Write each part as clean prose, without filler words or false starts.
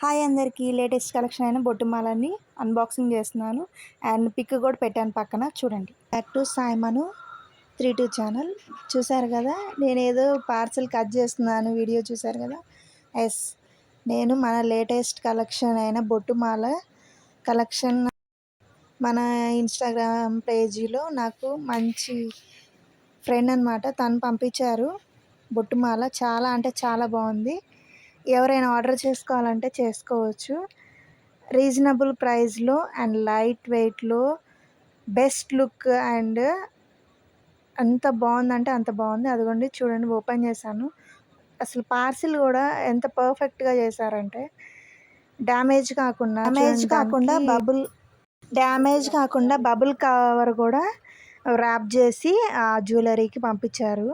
Hi అందరికీ, latest collection అయిన బొట్టుమాలని అన్బాక్సింగ్ చేస్తున్నాను. అండ్ పిక్ కూడా పెట్టాను పక్కన, చూడండి. బ్యాక్ టు సాయిమను 32 ఛానల్. చూసారు కదా, నేనేదో పార్సల్ కట్ చేస్తున్నాను, వీడియో చూసారు కదా. ఎస్, నేను మన లేటెస్ట్ కలెక్షన్ అయిన బొట్టుమాల కలెక్షన్ మన ఇన్స్టాగ్రామ్ పేజీలో నాకు మంచి ఫ్రెండ్ అనమాట, తను పంపించారు బొట్టుమాల. చాలా అంటే చాలా బాగుంది. ఎవరైనా ఆర్డర్ చేసుకోవాలంటే చేసుకోవచ్చు. రీజనబుల్ ప్రైస్లో అండ్ లైట్ వెయిట్లో బెస్ట్ లుక్ అండ్ అంత బాగుందంటే అంత బాగుంది. అదిగోండి చూడండి, ఓపెన్ చేశాను. అసలు పార్సిల్ కూడా ఎంత పర్ఫెక్ట్గా చేశారంటే డ్యామేజ్ కాకుండా బబుల్ కవర్ కూడా ర్యాప్ చేసి ఆ జ్యువెలరీకి పంపించారు.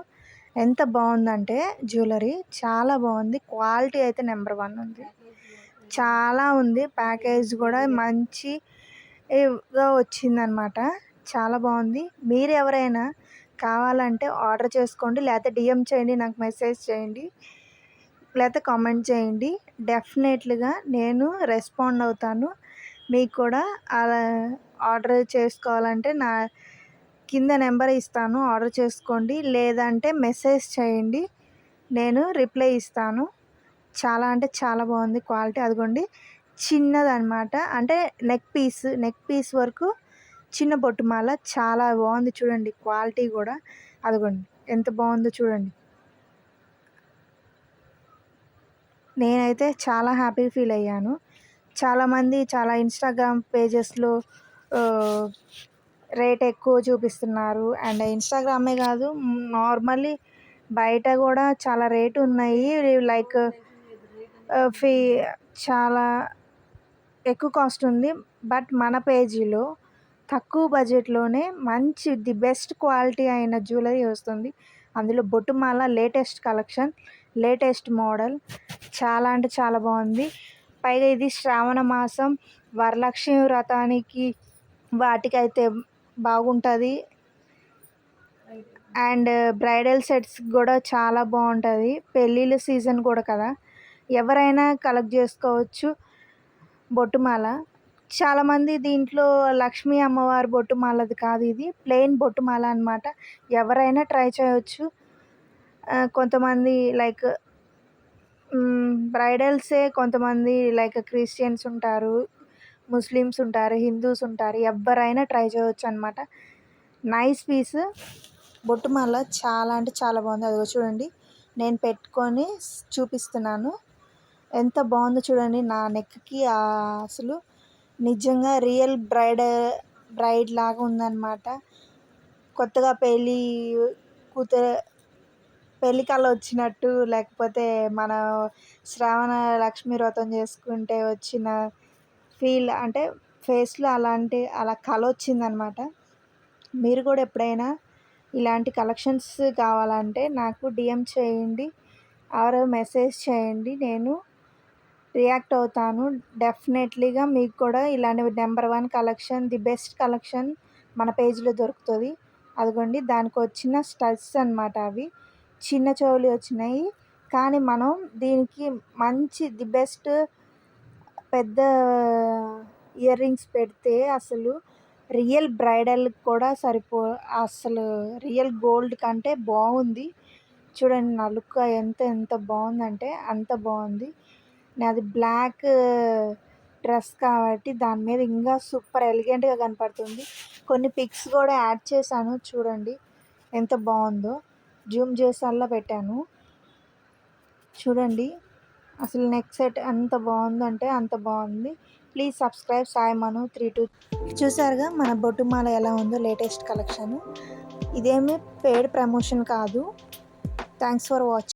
ఎంత బాగుందంటే జ్యువెలరీ చాలా బాగుంది. క్వాలిటీ అయితే నెంబర్ 1 ఉంది. చాలా ఉంది. ప్యాకేజ్ కూడా మంచిగా వచ్చిందనమాట. చాలా బాగుంది. మీరు ఎవరైనా కావాలంటే ఆర్డర్ చేసుకోండి, లేకపోతే డిఎం చేయండి, నాకు మెసేజ్ చేయండి, లేకపోతే కామెంట్ చేయండి. డెఫినెట్లీగా నేను రెస్పాండ్ అవుతాను. మీకు కూడా అలా ఆర్డర్ చేసుకోవాలంటే నా కింద నెంబర్ ఇస్తాను, ఆర్డర్ చేసుకోండి. లేదంటే మెసేజ్ చేయండి, నేను రిప్లై ఇస్తాను. చాలా అంటే చాలా బాగుంది క్వాలిటీ. అదిగోండి, చిన్నదనమాట, అంటే నెక్ పీస్ వరకు చిన్న బొట్టుమాల. చాలా బాగుంది చూడండి, క్వాలిటీ కూడా. అదిగోండి ఎంత బాగుందో చూడండి. నేనైతే చాలా హ్యాపీ ఫీల్ అయ్యాను. చాలామంది చాలా ఇన్స్టాగ్రామ్ పేజెస్లో రేట్ ఎక్కువ చూపిస్తున్నారు. అండ్ ఇన్స్టాగ్రామే కాదు, నార్మల్లీ బయట కూడా చాలా రేటు ఉన్నాయి. లైక్ చాలా ఎక్కువ కాస్ట్ ఉంది. బట్ మన పేజీలో తక్కువ బడ్జెట్లోనే మంచి ది బెస్ట్ క్వాలిటీ అయిన జ్యువెలరీ వస్తుంది. అందులో బొట్టుమాల లేటెస్ట్ కలెక్షన్, లేటెస్ట్ మోడల్. చాలా అంటే చాలా బాగుంది. పైగా ఇది శ్రావణ మాసం, వరలక్ష్మి వ్రతానికి వాటికైతే బాగుంటుంది. అండ్ బ్రైడల్ సెట్స్ కూడా చాలా బాగుంటుంది. పెళ్ళిళ్ళ సీజన్ కూడా కదా, ఎవరైనా కలెక్ట్ చేసుకోవచ్చు బొట్టుమాల. చాలామంది దీంట్లో లక్ష్మీ అమ్మవారి బొట్టుమాలది కాదు, ఇది ప్లెయిన్ బొట్టుమాల అనమాట. ఎవరైనా ట్రై చేయవచ్చు. కొంతమంది లైక్ బ్రైడల్సే, కొంతమంది లైక్ క్రిస్టియన్స్ ఉంటారు, ముస్లిమ్స్ ఉంటారు, హిందూస్ ఉంటారు, ఎవరైనా ట్రై చేయవచ్చు అనమాట. నైస్ పీస్ బొట్టుమాల. చాలా అంటే చాలా బాగుంది. అదిగో చూడండి, నేను పెట్టుకొని చూపిస్తున్నాను. ఎంత బాగుందో చూడండి. నా నెక్కి అసలు నిజంగా రియల్ బ్రైడ్ లాగా ఉందన్నమాట. కొత్తగా పెళ్ళి కళ వచ్చినట్టు, లేకపోతే మన శ్రావణ లక్ష్మీ వ్రతం చేసుకుంటే వచ్చిన ఫీల్, అంటే ఫేస్లో అలా కళ వచ్చిందనమాట. మీరు కూడా ఎప్పుడైనా ఇలాంటి కలెక్షన్స్ కావాలంటే నాకు డిఎం చేయండి, ఆర్ మెసేజ్ చేయండి, నేను రియాక్ట్ అవుతాను. డెఫినెట్లీగా మీకు కూడా ఇలాంటి number 1 collection, the best collection మన పేజ్లో దొరుకుతుంది. అదిగోండి, దానికి వచ్చిన స్టడ్స్ అనమాట. అవి చిన్న చెవులు వచ్చినాయి, కానీ మనం దీనికి మంచి ది బెస్ట్ పెద్ద ఇయర్ రింగ్స్ పెడితే అసలు రియల్ బ్రైడల్ కూడా అసలు రియల్ గోల్డ్ కంటే బాగుంది. చూడండి నా లుక్ ఎంత బాగుందంటే అంత బాగుంది. నాది బ్లాక్ డ్రెస్ కాబట్టి దాని మీద ఇంకా సూపర్ ఎలిగెంట్గా కనపడుతుంది. కొన్ని పిక్స్ కూడా యాడ్ చేశాను, చూడండి ఎంత బాగుందో. జూమ్ చేసి అలా పెట్టాను, చూడండి. అసలు నెక్ సెట్ ఎంత బాగుందంటే అంత బాగుంది. Please subscribe Saimanu 32. చూసారుగా మన బొట్టుమాల ఎలా ఉందో, లేటెస్ట్ కలెక్షన్. ఇదేమీ పెయిడ్ ప్రమోషన్ కాదు. Thanks for watching.